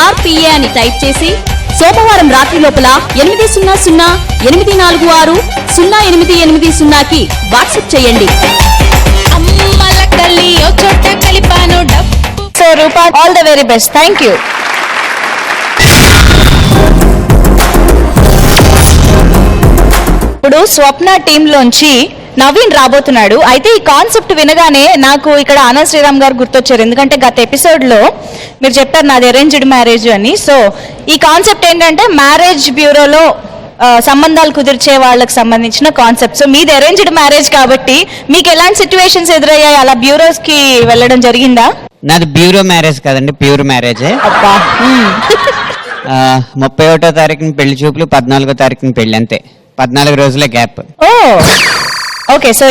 RPA అని టైప్ చేసి సోమవారం రాత్రి లోపల 800-846-08880కి వాట్సాప్ చేయండి. So Roopa, all the very best. Thank you. ఇప్పుడు స్వప్న టీంలోంచి నవీన్ రాబోతున్నాడు. అయితే ఈ కాన్సెప్ట్ వినగానే నాకు ఇక్కడ ఆనంద్ శ్రీరామ్ గారు గుర్తొచ్చారు. ఎందుకంటే గత ఎపిసోడ్లో మీరు చెప్పారు నాది అరేంజ్డ్ మ్యారేజ్ అని. సో ఈ కాన్సెప్ట్ ఏంటంటే మ్యారేజ్ బ్యూరోలో సంబంధాలు కుదిర్చే వాళ్ళకి సంబంధించిన కాన్సెప్ట్. సో మీది అరేంజ్డ్ మ్యారేజ్ కాబట్టి మీకు ఎలాంటి సిచ్యువేషన్స్ ఎదురయ్యాయి? అలా బ్యూరోస్ కి వెళ్ళడం జరిగిందా? నాది బ్యూరో మ్యారేజ్ కాదండి, ప్యూర్ మ్యారేజే. 31వ తారీఖున పెళ్లి చూపులు, 14వ తారీఖున పెళ్లి, అంతే. 14 రోజులే గ్యాప్. ఓ ఓకే, సో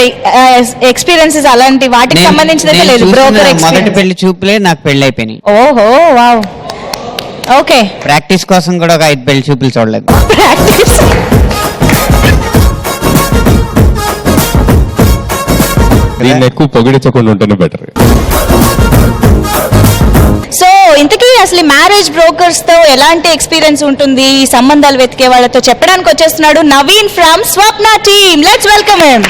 ఎక్స్పీరియన్సెస్ అలాంటి వాటికి సంబంధించినది లేదు. బ్రోకర్ మొదటి పెళ్లి చూపులే నాకు పెళ్లి అయిపోయినాయి. ఓహో, వావ్. ఓకే, ప్రాక్టీస్ కోసం కూడా ఒక 5 పెళ్లి చూపులు చూడలేదు. ప్రాక్టీస్. దీన్ని ఎక్కువ పొగిడించకుండా ఉంటేనే బెటర్. సో ఇంతకీ అసలు మ్యారేజ్ బ్రోకర్స్ తో ఎలాంటి ఎక్స్పీరియన్స్ ఉంటుంది, ఈ సంబంధాలు వెతికే వాళ్ళతో చెప్పడానికి వచ్చేస్తున్నాడు Naveen from Swapna team. Let's welcome him.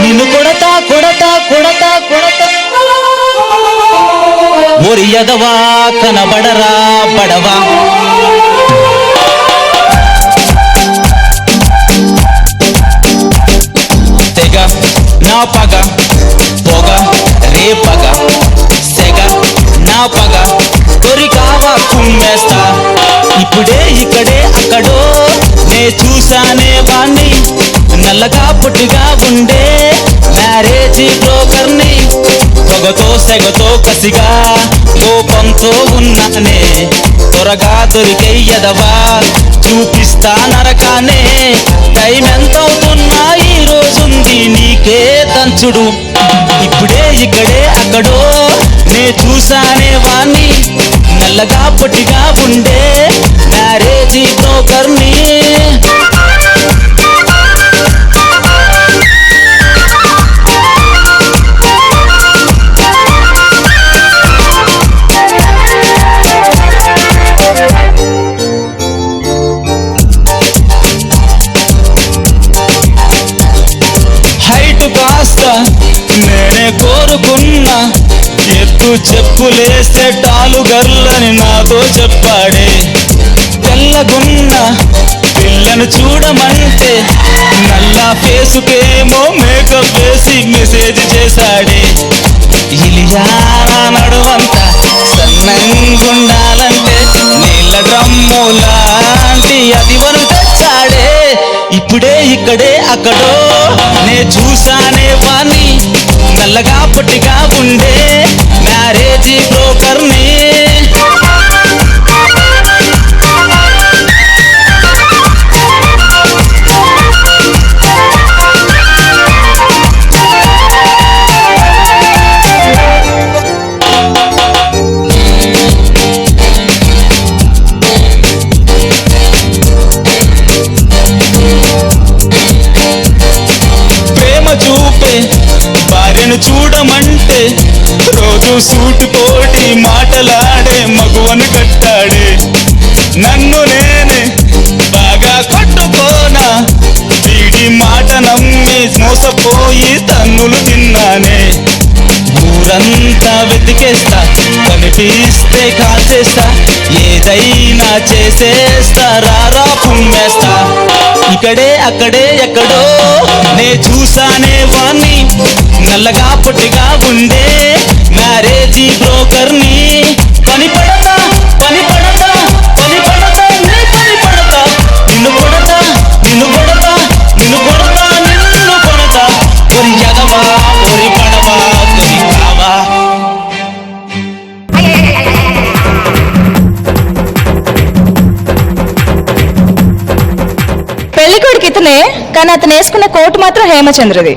నిన్ను కొడతా కొడతా కొడతా కొడతా ఓరి యదవా కనబడరా బడవా తెగ నా పగ పొగ రే పగ సెగ నా పగ తొరికావా కుమ్మేస్తా ఇప్పుడే ఇక్కడే అక్కడో నే చూసానే వాణ్ణి నల్లగా పొట్టిగా ఉండే మ్యారేజ్ బ్రోకర్ని పొగతో సెగతో కసిగా కోపంతో ఉన్నానే త్వరగా దొరికెయ్యదవా చూపిస్తా నరకానే టైం ఎంతవుతున్నా ఈ రోజుంది నీకే దంచుడు ఇప్పుడే ఇక్కడే అక్కడో నే చూసానే వాణ్ణి నల్లగా పొట్టిగా ఉండే మ్యారేజ్ బ్రోకర్ని నేనే కోరుకున్నా ఎత్తు చెప్పులేసే టాలు గర్లని నాతో చెప్పాడే తెల్లగున్న పిల్లను చూడమంటే నల్ల ఫేసుకేమో మేకప్ వేసి మెసేజ్ చేశాడే ఇలియానా నడువంతా సన్నంగుండాలంటే నీళ్ళ డ్రమ్ము లాంటి అదివను తెచ్చాడే ఇప్పుడే ఇక్కడే అక్కడో నే చూసానే వాణ్ణి నల్లగా పొట్టిగా ఉండే మ్యారేజ్ బ్రోకర్ని భార్యను చూడమంటే రోజు సూటిపోటి మాటలాడే మగువను కట్టాడే నన్ను నేనే బాగా కొట్టుకోనా వీడి మాట నమ్మి మోసపోయి తన్నులు తిన్నానే ఊరంతా వెతికేస్తా, కనిపిస్తే కాల్చేస్తా, ఏదైనా చేసేస్తా, రారా పుమ్మేస్తా. ఇక్కడే అక్కడే ఎక్కడో నే చూసానే వాణ్ణి, నల్లగా పొట్టిగా ఉండే మ్యారేజీ బ్రోకర్ని. పని పడతా పని పడతా పని పడతా నే పని పడతా, నిన్ను కొడతా నిన్ను కొడతా నిన్ను కొడతా నిన్ను కొడతా. ఒరి ఎగవా ఒరి పడవా ఒరి కావా. పెళ్లికొడుకు ఇతనే, కానీ అతను వేసుకున్న కోటు మాత్రం హేమచంద్రది.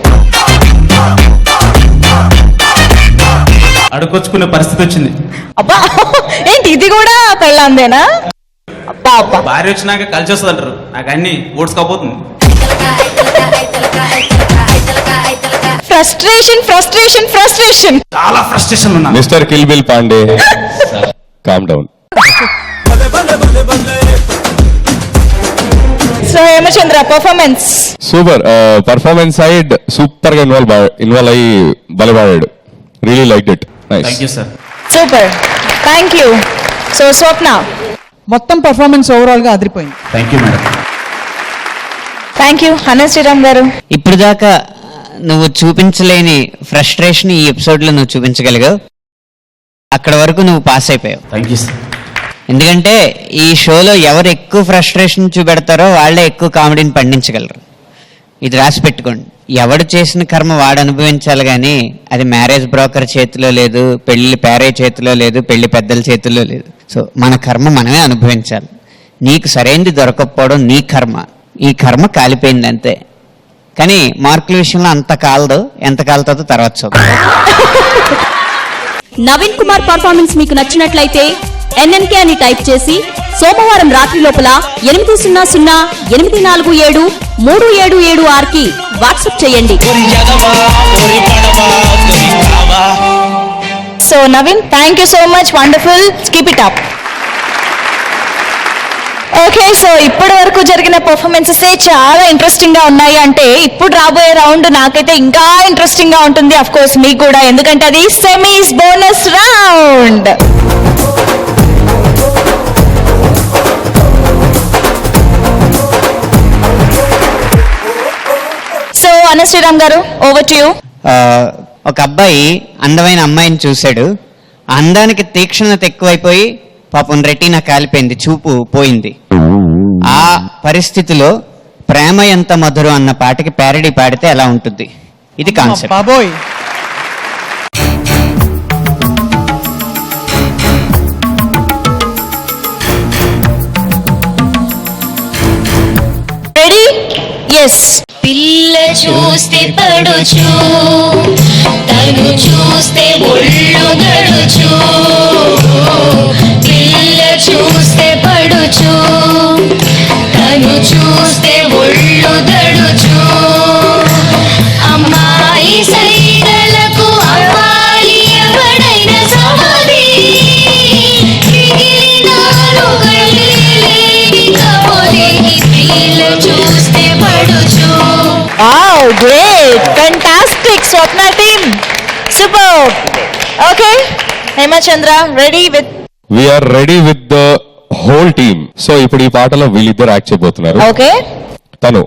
అడుకొచ్చుకునే పరిస్థితి వచ్చింది. అబ్బా ఏంటి ఇది కూడా పెళ్ళందేనా? అబ్బా అబ్బా, భార్య వచ్చినాక కలిసి వస్తుంది అంటారు, నాకు అన్ని ఓడ్చుకోపోతుంది. ఫ్రస్ట్రేషన్ ఫ్రస్ట్రేషన్ ఫ్రస్ట్రేషన్, చాలా ఫ్రస్ట్రేషన్ ఉన్నా. Mister Kill Bill Pandey, calm down. So Hemachandra performance super. Performance side super గా ఇన్వాల్వ్ అయ్యి బలపడాడు. Really like it. Thank you sir. Super, thank you. So Swapna, మొత్తం పర్ఫార్మెన్స్ ఓవరాల్ గా అదిరిపోయింది. Thank you madam. Thank you. Anant Sriram గారు, ఇప్పుడు దాకా నువ్వు చూపించలేని ఫ్రస్ట్రేషన్ ఈ ఎపిసోడ్లో నువ్వు చూపించగలిగావు. అక్కడ వరకు నువ్వు పాస్ అయిపోయావు. Thank you sir. ఎందుకంటే ఈ షోలో ఎవరు ఎక్కువ ఫ్రస్ట్రేషన్ చూపెడతారో వాళ్ళే ఎక్కువ కామెడీని పండించగలరు. ఇది రాసి పెట్టుకోండి. ఎవడు చేసిన కర్మ వాడు అనుభవించాలి, కానీ అది మ్యారేజ్ బ్రోకర్ చేతిలో లేదు, పెళ్లి పేరే చేతిలో లేదు, పెళ్లి పెద్దల చేతిలో లేదు. సో మన కర్మ మనమే అనుభవించాలి. నీకు సరైనది దొరకకపోవడం నీ కర్మ. ఈ కర్మ కాలిపోయింది అంతే. కానీ మార్కుల విషయంలో అంత కాలదు, ఎంత కాలుతుందో తర్వాత చూద్దాం. నవీన్ కుమార్ పర్ఫార్మెన్స్ మీకు నచ్చినట్లయితే NNK అని టైప్ చేసి సోమవారం రాత్రి లోపల 800-847-3776 కి వాట్సాప్ చేయండి. So Naveen, thank you so much, wonderful, keep it up. Okay, so ఇప్పటి వరకు జరిగిన పర్ఫార్మెన్సెస్ చాలా ఇంట్రెస్టింగ్ గా ఉన్నాయి. అంటే ఇప్పుడు రాబోయే రౌండ్ నాకైతే ఇంకా ఇంట్రెస్టింగ్ గా ఉంటుంది, అఫ్ కోర్స్ మీకు కూడా, ఎందుకంటే అది semis bonus round. So Anant Sriram garu, over to you. ఒక అబ్బాయి అందమైన అమ్మాయిని చూశాడు. ఆ అందానికి తీక్షణత ఎక్కువైపోయి పాపం రెటీనా కాలిపోయింది, చూపు పోయింది. ఆ పరిస్థితిలో ప్రేమ ఎంత మధురం అన్న పాటకి ప్యారడీ పాడితే ఎలా ఉంటుంది? ఇది కాన్సెప్ట్. బాబోయ్, రెడీ? ఎస్. పిల్ల చూస్తే పడుచు, తను చూస్తే ఒళ్ళు గడుచు. పిల్ల చూస్తే పడుచు, తను చూస్తే ఒళ్ళు గడుచు. అమ్మాయి సైగలకు అమ్మాయి ఎవడైన సమాధి. పిల్ల చూస్తే పడుచు. Wow, great, fantastic. Swapna team super. Okay Hemachandra, ready with? We are ready with the whole team. So ఇప్పుడు ఈ పాటలో వీళ్ళిద్దరు యాక్ట్ చేయబోతున్నారు. ఓకే. తను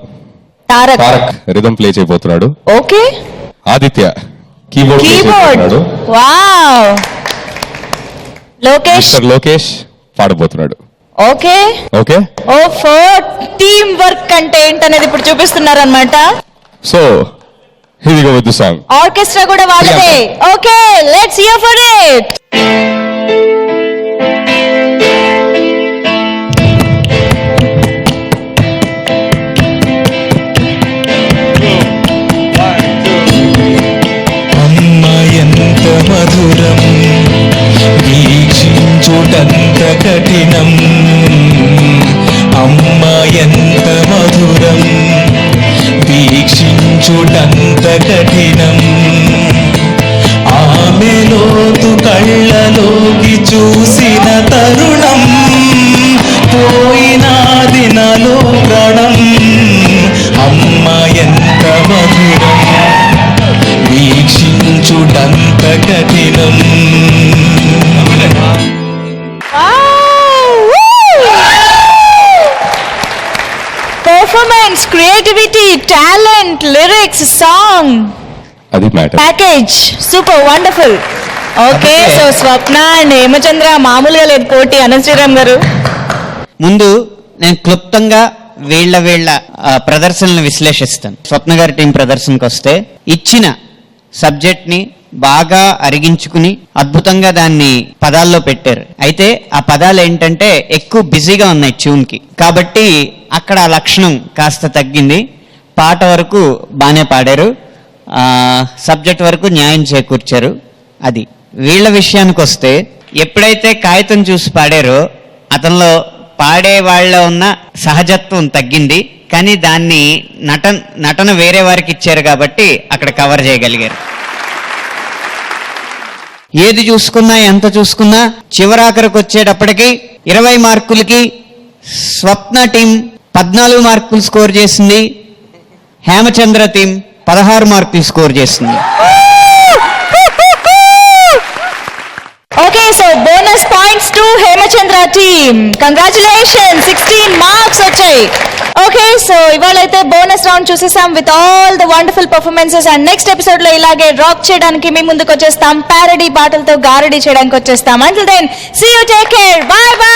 తారక్ రిథమ్ ప్లే చేయబోతున్నాడు. Okay. Aditya keyboard keyboard. Wow. Lokesh పాడబోతున్నాడు. Okay okay. Oh team work అంటే ఏంటనేది ఇప్పుడు చూపిస్తున్నారు అన్నమాట. So here we go with the song. Orchestra కూడా వాళ్ళదే. Okay, let's hear for it. అమ్మ ఎంత మధురం, వీక్షించుటంత కఠినం. అమ్మ ఎంత మధురం, వీక్షించుటంత కఠినం. ఆమె లోతు కళ్ళలోకి చూసిన తరుణం, పోయినాది నాలో ప్రాణం. అమ్మ ఎంత మధురం, వీక్షించుటంత కఠినం. బీట్, లిరిక్స్, సాంగ్, అది matter. Package super wonderful. Okay, so Swapna and Hemachandra మామూలుగా లేదు పోటీ. అనంత్ శ్రీరామ్ గారు, ముందు నేను క్లుప్తంగా వీళ్ళ ప్రదర్శనలను విశ్లేషిస్తాను. స్వప్న గారి టీం ప్రదర్శనకు వస్తే ఇచ్చిన సబ్జెక్ట్ ని బాగా అరిగించుకుని అద్భుతంగా దాన్ని పదాల్లో పెట్టారు. అయితే ఆ పదాలు ఏంటంటే ఎక్కువ బిజీగా ఉన్నాయి ట్యూన్ కి, కాబట్టి అక్కడ ఆ లక్షణం కాస్త తగ్గింది. పాట వరకు బాగానే పాడారు, సబ్జెక్ట్ వరకు న్యాయం చేకూర్చారు. అది వీళ్ళ విషయానికి వస్తే ఎప్పుడైతే కాగితం చూసి పాడారో అతనిలో పాడే వాళ్ళ ఉన్న సహజత్వం తగ్గింది, కానీ దాన్ని నటన వేరే వారికి ఇచ్చారు కాబట్టి అక్కడ కవర్ చేయగలిగారు. ఏది చూసుకున్నా ఎంత చూసుకున్నా చివరాఖరికి వచ్చేటప్పటికి 20 మార్కులకి స్వప్న టీం 14 మార్కులు స్కోర్ చేసింది, హేమచంద్ర టీం 16 మార్కులు స్కోర్ చేసింది. Okay, so bonus points to Hemachandra team. Congratulations, 16 marks వచ్చాయి. ఓకే, సో ఇవాళ అయితే బోనస్ రౌండ్ చూసేసాం with all the wonderful performances. And next episode లో ఇలాగే రాక్ చేయడానికి మీ ముందుకు వచ్చేస్తాం, ప్యారడీ పాటలతో గారడీ చేయడానికి వచ్చేస్తాం. Until then see you, take care, bye by.